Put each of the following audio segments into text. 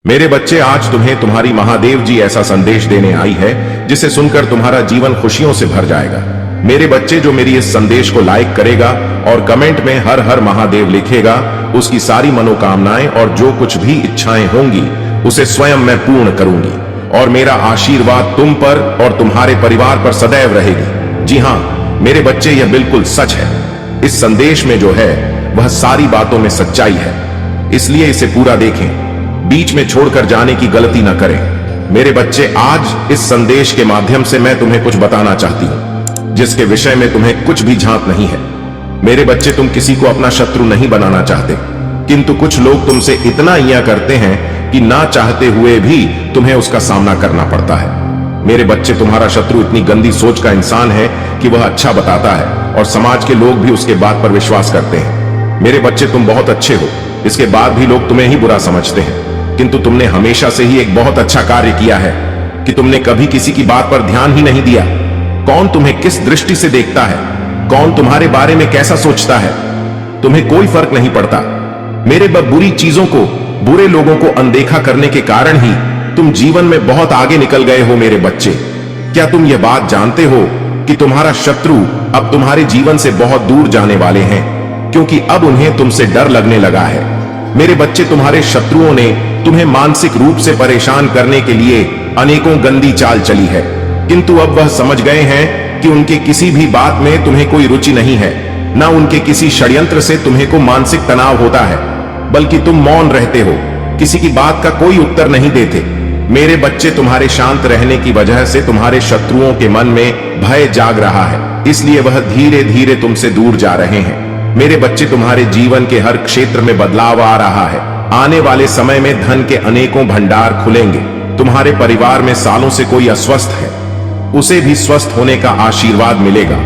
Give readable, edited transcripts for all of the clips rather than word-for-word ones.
मेरे बच्चे, आज तुम्हें तुम्हारी महादेव जी ऐसा संदेश देने आई है जिसे सुनकर तुम्हारा जीवन खुशियों से भर जाएगा। मेरे बच्चे, जो मेरी इस संदेश को लाइक करेगा और कमेंट में हर हर महादेव लिखेगा, उसकी सारी मनोकामनाएं और जो कुछ भी इच्छाएं होंगी उसे स्वयं मैं पूर्ण करूंगी और मेरा आशीर्वाद तुम पर और तुम्हारे परिवार पर सदैव रहेगी। जी हां मेरे बच्चे, यह बिल्कुल सच है। इस संदेश में जो है वह सारी बातों में सच्चाई है, इसलिए इसे पूरा देखें, बीच में छोड़कर जाने की गलती न करें। मेरे बच्चे, आज इस संदेश के माध्यम से मैं तुम्हें कुछ बताना चाहती हूं जिसके विषय में तुम्हें कुछ भी झांक नहीं है। मेरे बच्चे, तुम किसी को अपना शत्रु नहीं बनाना चाहते, किंतु कुछ लोग तुमसे इतना इया करते हैं कि ना चाहते हुए भी तुम्हें उसका सामना करना पड़ता है। मेरे बच्चे, तुम्हारा शत्रु इतनी गंदी सोच का इंसान है कि वह अच्छा बताता है और समाज के लोग भी उसके बात पर विश्वास करते हैं। मेरे बच्चे, तुम बहुत अच्छे हो, इसके बाद भी लोग तुम्हें ही बुरा समझते हैं, किंतु तुमने हमेशा से ही एक बहुत अच्छा कार्य किया है कि तुमने कभी किसी की बात पर ध्यान ही नहीं दिया। कौन तुम्हें किस दृष्टि से देखता है, कौन तुम्हारे बारे में कैसा सोचता है, तुम्हें कोई फर्क नहीं पड़ता। मेरे बुरी चीजों को, बुरे लोगों को अनदेखा करने के कारण ही तुम जीवन में बहुत आगे निकल गए हो। मेरे बच्चे, क्या तुम यह बात जानते हो कि तुम्हारा शत्रु अब तुम्हारे जीवन से बहुत दूर जाने वाले हैं, क्योंकि अब उन्हें तुमसे डर लगने लगा है। मेरे बच्चे, तुम्हारे शत्रुओं ने तुम्हें मानसिक रूप से परेशान करने के लिए अनेकों गंदी चाल चली है, किंतु अब वह समझ गए हैं कि उनके किसी भी बात में तुम्हें कोई रुचि नहीं है, ना उनके किसी षड्यंत्र से तुम्हें को मानसिक तनाव होता है, बल्कि तुम मौन रहते हो, किसी की बात का कोई उत्तर नहीं देते। मेरे बच्चे, तुम्हारे शांत रहने की वजह से तुम्हारे शत्रुओं के मन में भय जाग रहा है, इसलिए वह धीरे धीरे तुमसे दूर जा रहे हैं। मेरे बच्चे, तुम्हारे जीवन के हर क्षेत्र में बदलाव आ रहा है। आने वाले समय में धन के अनेकों भंडार खुलेंगे। तुम्हारे परिवार में सालों से कोई अस्वस्थ है, उसे भी स्वस्थ होने का आशीर्वाद मिलेगा।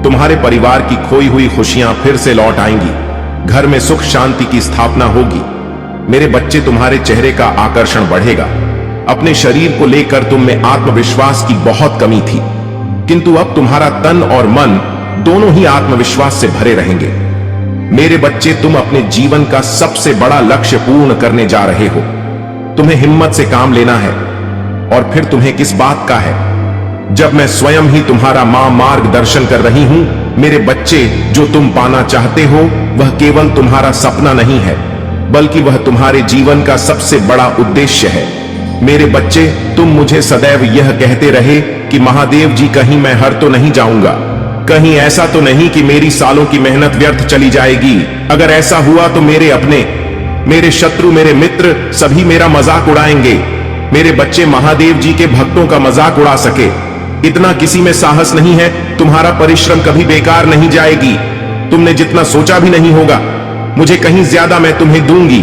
तुम्हारे परिवार की खोई हुई खुशियां फिर से लौट आएंगी, घर में सुख शांति की स्थापना होगी। मेरे बच्चे, तुम्हारे चेहरे का आकर्षण बढ़ेगा। अपने शरीर को लेकर तुम में आत्मविश्वास की बहुत कमी थी, किंतु अब तुम्हारा तन और मन दोनों ही आत्मविश्वास से भरे रहेंगे। मेरे बच्चे, तुम अपने जीवन का सबसे बड़ा लक्ष्य पूर्ण करने जा रहे हो। तुम्हें हिम्मत से काम लेना है, और फिर तुम्हें किस बात का है जब मैं स्वयं ही तुम्हारा मार्गदर्शन कर रही हूं। मेरे बच्चे, जो तुम पाना चाहते हो वह केवल तुम्हारा सपना नहीं है, बल्कि वह तुम्हारे जीवन का सबसे बड़ा उद्देश्य है। मेरे बच्चे, तुम मुझे सदैव यह कहते रहे कि महादेव जी, कहीं मैं हार तो नहीं जाऊंगा, कहीं ऐसा तो नहीं कि मेरी सालों की मेहनत व्यर्थ चली जाएगी। अगर ऐसा हुआ तो मेरे अपने, मेरे शत्रु, मेरे मित्र सभी मेरा मजाक उड़ाएंगे। मेरे बच्चे, महादेव जी के भक्तों का मजाक उड़ा सके इतना किसी में साहस नहीं है। तुम्हारा परिश्रम कभी बेकार नहीं जाएगी, तुमने जितना सोचा भी नहीं होगा। मुझे कहीं ज्यादा मैं तुम्हें दूंगी,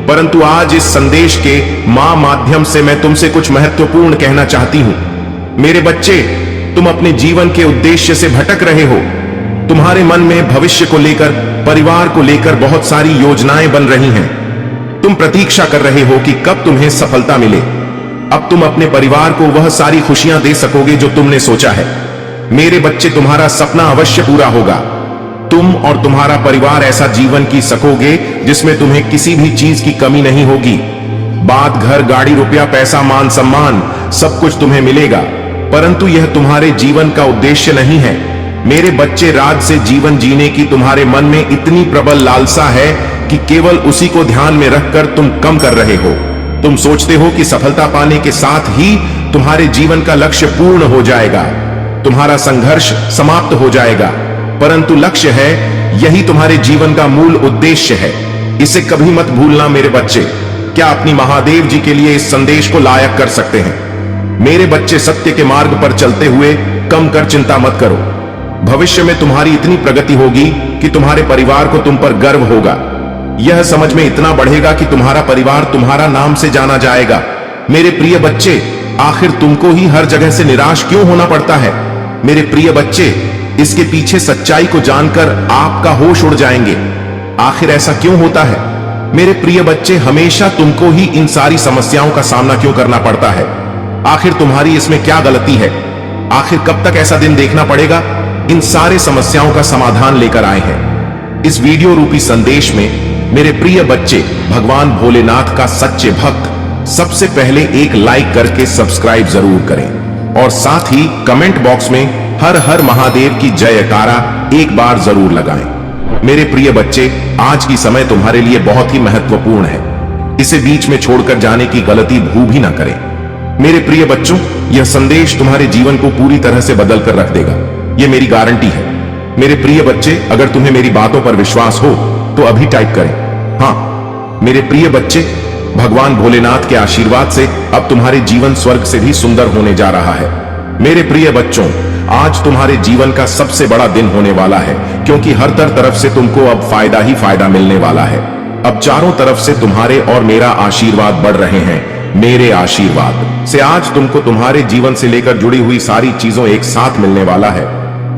परंतु आज इस संदेश के माध्यम से मैं तुमसे कुछ महत्वपूर्ण कहना चाहती हूं। मेरे बच्चे, तुम अपने जीवन के उद्देश्य से भटक रहे हो। तुम्हारे मन में भविष्य को लेकर, परिवार को लेकर बहुत सारी योजनाएं बन रही हैं। तुम प्रतीक्षा कर रहे हो कि कब तुम्हें सफलता मिले। अब तुम अपने परिवार को वह सारी खुशियां दे सकोगे जो तुमने सोचा है। मेरे बच्चे, तुम्हारा सपना अवश्य पूरा होगा। तुम और तुम्हारा परिवार ऐसा जीवन जी सकोगे जिसमें तुम्हें किसी भी चीज की कमी नहीं होगी। बात घर, गाड़ी, रुपया, पैसा, मान सम्मान सब कुछ तुम्हें मिलेगा, परंतु यह तुम्हारे जीवन का उद्देश्य नहीं है। मेरे बच्चे, राज से जीवन जीने की तुम्हारे मन में इतनी प्रबल लालसा है कि केवल उसी को ध्यान में रखकर तुम कम कर रहे हो। तुम सोचते हो कि सफलता पाने के साथ ही तुम्हारे जीवन का लक्ष्य पूर्ण हो जाएगा, तुम्हारा संघर्ष समाप्त हो जाएगा, परंतु लक्ष्य है, यही तुम्हारे जीवन का मूल उद्देश्य है। इसे कभी मत भूलना। मेरे बच्चे, क्या अपनी महादेव जी के लिए इस संदेश को लायक कर सकते हैं? मेरे बच्चे, सत्य के मार्ग पर चलते हुए कम कर चिंता मत करो। भविष्य में तुम्हारी इतनी प्रगति होगी कि तुम्हारे परिवार को तुम पर गर्व होगा। यह समझ में इतना बढ़ेगा कि तुम्हारा परिवार तुम्हारा नाम से जाना जाएगा। मेरे प्रिय बच्चे, आखिर तुमको ही हर जगह से निराश क्यों होना पड़ता है? मेरे प्रिय बच्चे, इसके पीछे सच्चाई को जानकर आपका होश उड़ जाएंगे। आखिर ऐसा क्यों होता है? मेरे प्रिय बच्चे, हमेशा तुमको ही इन सारी समस्याओं का सामना क्यों करना पड़ता है? आखिर तुम्हारी इसमें क्या गलती है? आखिर कब तक ऐसा दिन देखना पड़ेगा? इन सारे समस्याओं का समाधान लेकर आए हैं इस वीडियो रूपी संदेश में। मेरे प्रिय बच्चे, भगवान भोलेनाथ का सच्चे भक्त सबसे पहले एक लाइक करके सब्सक्राइब जरूर करें और साथ ही कमेंट बॉक्स में हर हर महादेव की जयकारा एक बार जरूर लगाएं। मेरे प्रिय बच्चे, आज की समय तुम्हारे लिए बहुत ही महत्वपूर्ण है। इसे बीच में छोड़कर जाने की गलती भू भी ना करें। मेरे प्रिय बच्चों, यह संदेश तुम्हारे जीवन को पूरी तरह से बदल कर रख देगा, यह मेरी गारंटी है। मेरे प्रिय बच्चे, अगर तुम्हें मेरी बातों पर विश्वास हो तो अभी टाइप करें हाँ। मेरे प्रिय बच्चे, भगवान भोलेनाथ के आशीर्वाद से अब तुम्हारे जीवन स्वर्ग से भी सुंदर होने जा रहा है। मेरे प्रिय बच्चों, आज तुम्हारे जीवन का सबसे बड़ा दिन होने वाला है, क्योंकि हर तरफ से तुमको अब फायदा ही फायदा मिलने वाला है। अब चारों तरफ से तुम्हारे और मेरा आशीर्वाद बढ़ रहे हैं। मेरे आशीर्वाद से आज तुमको तुम्हारे जीवन से लेकर जुड़ी हुई सारी चीजों एक साथ मिलने वाला है।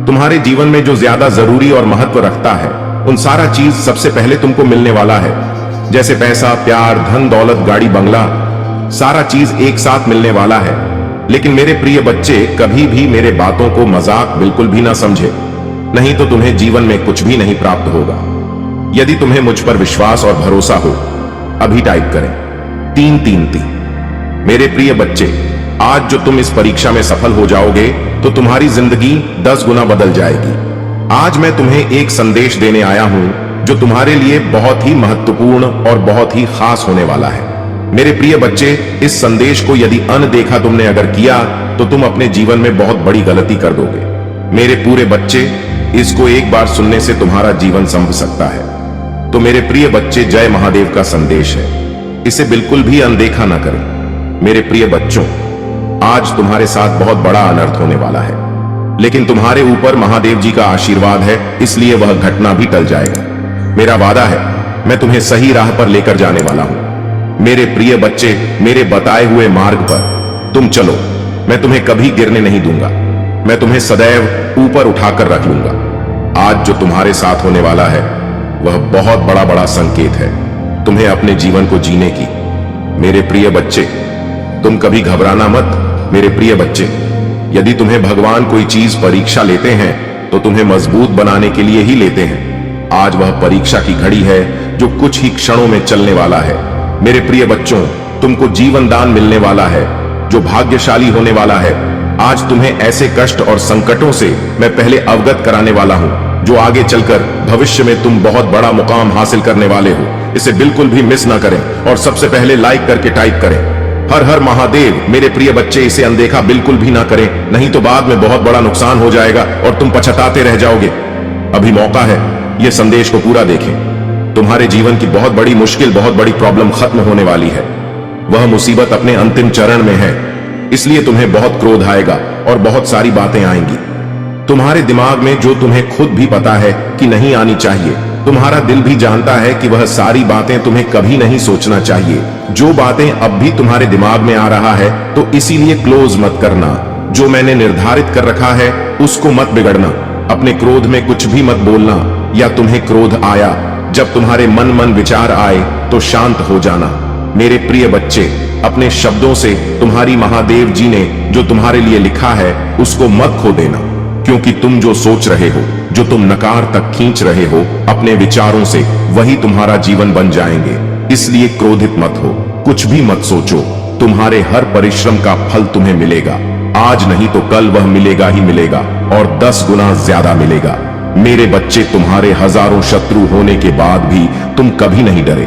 तुम्हारे जीवन में जो ज्यादा जरूरी और महत्व रखता है, उन सारा चीज सबसे पहले तुमको मिलने वाला है। जैसे पैसा, प्यार, धन दौलत, गाड़ी बंगला, सारा चीज एक साथ मिलने वाला है। लेकिन मेरे प्रिय बच्चे, कभी भी मेरे बातों को मजाक बिल्कुल भी ना समझे, नहीं तो तुम्हें जीवन में कुछ भी नहीं प्राप्त होगा। यदि तुम्हें मुझ पर विश्वास और भरोसा हो, अभी टाइप करें 333। मेरे प्रिय बच्चे, आज जो तुम इस परीक्षा में सफल हो जाओगे तो तुम्हारी जिंदगी 10 गुना बदल जाएगी। आज मैं तुम्हें एक संदेश देने आया हूं जो तुम्हारे लिए बहुत ही महत्वपूर्ण और बहुत ही खास होने वाला है। मेरे प्रिय बच्चे, इस संदेश को यदि अनदेखा तुमने अगर किया तो तुम अपने जीवन में बहुत बड़ी गलती कर दोगे। मेरे पूरे बच्चे, इसको एक बार सुनने से तुम्हारा जीवन संभल सकता है। तो मेरे प्रिय बच्चे, जय महादेव का संदेश है, इसे बिल्कुल भी अनदेखा ना करें। मेरे प्रिय बच्चों, आज तुम्हारे साथ बहुत बड़ा अनर्थ होने वाला है, लेकिन तुम्हारे ऊपर महादेव जी का आशीर्वाद है, इसलिए वह घटना भी टल जाएगा। मेरा वादा है, मैं तुम्हें सही राह पर लेकर जाने वाला हूं। मेरे प्रिय बच्चे, मेरे बताए हुए मार्ग पर तुम चलो। मैं तुम्हें कभी गिरने नहीं दूंगा, मैं तुम्हें सदैव ऊपर उठाकर रख लूंगा। आज जो तुम्हारे साथ होने वाला है वह बहुत बड़ा संकेत है तुम्हें अपने जीवन को जीने की। मेरे प्रिय बच्चे, तुम कभी घबराना मत। मेरे प्रिय बच्चे, यदि तुम्हें भगवान कोई चीज परीक्षा लेते हैं तो तुम्हें मजबूत बनाने के लिए ही लेते हैं। आज वह परीक्षा की घड़ी है जो कुछ ही क्षणों में चलने वाला है। मेरे प्रिय बच्चों, तुमको जीवन दान मिलने वाला है जो भाग्यशाली होने वाला है। आज तुम्हें ऐसे कष्ट और संकटों से मैं पहले अवगत कराने वाला हूं जो आगे चलकर भविष्य में तुम बहुत बड़ा मुकाम हासिल करने वाले हो। इसे बिल्कुल भी मिस ना करें और सबसे पहले लाइक करके टाइप करें हर हर महादेव। मेरे प्रिय बच्चे, इसे अनदेखा बिल्कुल भी ना करें, नहीं तो बाद में बहुत बड़ा नुकसान हो जाएगा और तुम पछताते रह जाओगे। अभी मौका है, यह संदेश को पूरा देखें। तुम्हारे जीवन की बहुत बड़ी मुश्किल, बहुत बड़ी प्रॉब्लम खत्म होने वाली है। वह मुसीबत अपने अंतिम चरण में है, इसलिए तुम्हें बहुत क्रोध आएगा और बहुत सारी बातें आएंगी तुम्हारे दिमाग में जो तुम्हें खुद भी पता है कि नहीं आनी चाहिए। तुम्हारा दिल भी जानता है कि वह सारी बातें तुम्हें कभी नहीं सोचना चाहिए। जो बातें अब भी तुम्हारे दिमाग में आ रहा है तो इसीलिए क्लोज मत करना। जो मैंने निर्धारित कर रखा है उसको मत बिगड़ना। अपने क्रोध में कुछ भी मत बोलना, या तुम्हें क्रोध आया, जब तुम्हारे मन विचार आए तो शांत हो जाना। मेरे प्रिय बच्चे, अपने शब्दों से तुम्हारी महादेव जी ने जो तुम्हारे लिए लिखा है उसको मत खो देना, क्योंकि तुम जो सोच रहे हो, जो तुम नकार तक खींच रहे हो अपने विचारों से, वही तुम्हारा जीवन बन जाएंगे। इसलिए क्रोधित मत हो, कुछ भी मत सोचो। तुम्हारे हर परिश्रम का फल तुम्हें मिलेगा। आज नहीं तो कल वह मिलेगा ही मिलेगा, और 10 गुना ज्यादा मिलेगा। मेरे बच्चे, तुम्हारे हजारों शत्रु होने के बाद भी तुम कभी नहीं डरे।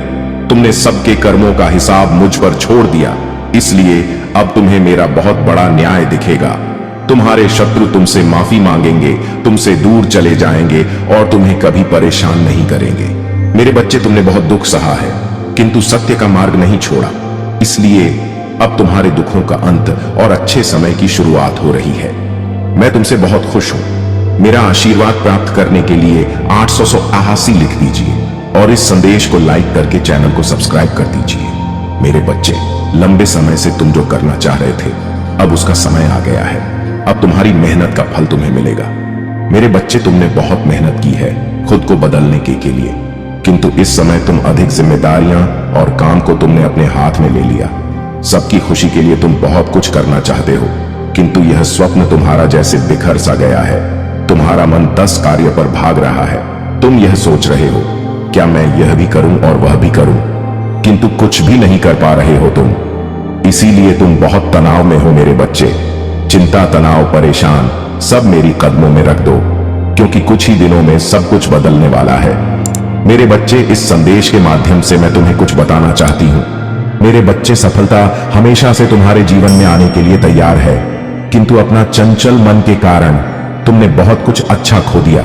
तुमने सबके कर्मों का हिसाब मुझ पर छोड़ दिया, इसलिए अब तुम्हें मेरा बहुत बड़ा न्याय दिखेगा। तुम्हारे शत्रु तुमसे माफी मांगेंगे, तुमसे दूर चले जाएंगे और तुम्हें कभी परेशान नहीं करेंगे। मेरे बच्चे, तुमने बहुत दुख सहा है, किंतु सत्य का मार्ग नहीं छोड़ा, इसलिए अब तुम्हारे दुखों का अंत और अच्छे समय की शुरुआत हो रही है। मैं तुमसे बहुत खुश हूं। मेरा आशीर्वाद प्राप्त करने के लिए 888 लिख दीजिए और इस संदेश को लाइक करके चैनल को सब्सक्राइब कर दीजिए। मेरे बच्चे, लंबे समय से तुम जो करना चाह रहे थे, अब उसका समय आ गया है। अब तुम्हारी मेहनत का फल तुम्हें मिलेगा। मेरे बच्चे, तुमने बहुत मेहनत की है खुद को बदलने के लिए, किंतु इस समय तुम अधिक जिम्मेदारियां और काम को तुमने अपने हाथ में ले लिया। सबकी खुशी के लिए तुम बहुत कुछ करना चाहते हो, किंतु यह स्वप्न तुम्हारा जैसे बिखर सा गया है। तुम्हारा मन 10 कार्य पर भाग रहा है। तुम यह सोच रहे हो, क्या मैं यह भी करूं और वह भी करूं, किंतु कुछ भी नहीं कर पा रहे हो तुम। इसीलिए तुम बहुत तनाव में हो मेरे बच्चे। चिंता, तनाव, परेशान सब मेरी कदमों में रख दो, क्योंकि कुछ ही दिनों में सब कुछ बदलने वाला है। मेरे बच्चे, इस संदेश के माध्यम से मैं तुम्हें कुछ बताना चाहती हूँ। मेरे बच्चे, सफलता हमेशा से तुम्हारे जीवन में आने के लिए तैयार है, किंतु अपना चंचल मन के कारण तुमने बहुत कुछ अच्छा खो दिया।